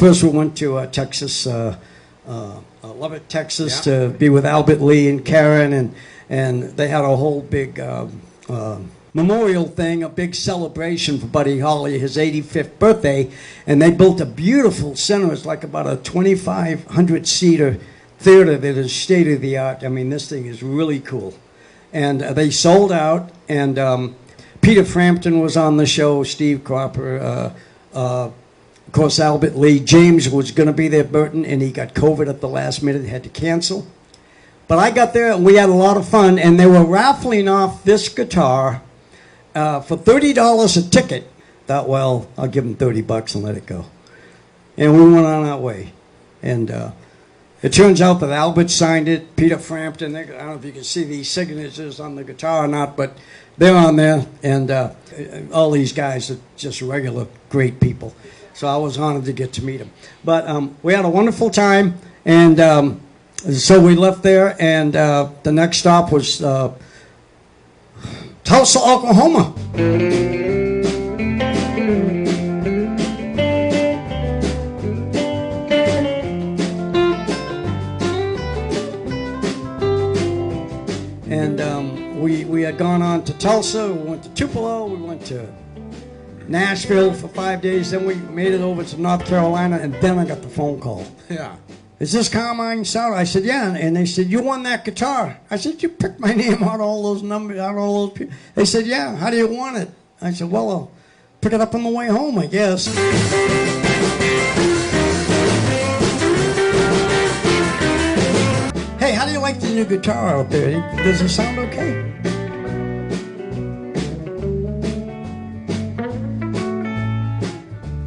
first we went to Texas, Lubbock, Texas, to be with Albert Lee and Karen, and they had a whole big memorial thing, a big celebration for Buddy Holly, his 85th birthday, and they built a beautiful center. It's like about a 2,500-seater theater that is state-of-the-art. I mean, this thing is really cool. And they sold out, and Peter Frampton was on the show, Steve Cropper, of course, Albert Lee. James was going to be there, Burton, and he got COVID at the last minute, had to cancel. But I got there, and we had a lot of fun, and they were raffling off this guitar for $30 a ticket. Thought, well, I'll give them $30 and let it go. And we went on our way. And it turns out that Albert signed it, Peter Frampton. I don't know if you can see these signatures on the guitar or not, but they're on there. And all these guys are just regular great people. So I was honored to get to meet them. But we had a wonderful time, and so we left there, and the next stop was Tulsa, Oklahoma. And we had gone on to Tulsa, we went to Tupelo, we went to Nashville for 5 days, then we made it over to North Carolina, and then I got the phone call. Yeah. Is this Carmine Sardo? I said, yeah. And they said, you won that guitar. I said, you picked my name out, all those numbers, out all those people. They said, yeah, how do you want it? I said, well, I'll pick it up on the way home, I guess. Hey, how do you like the new guitar out there? Does it sound okay?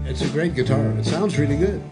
It's a great guitar. It sounds really good.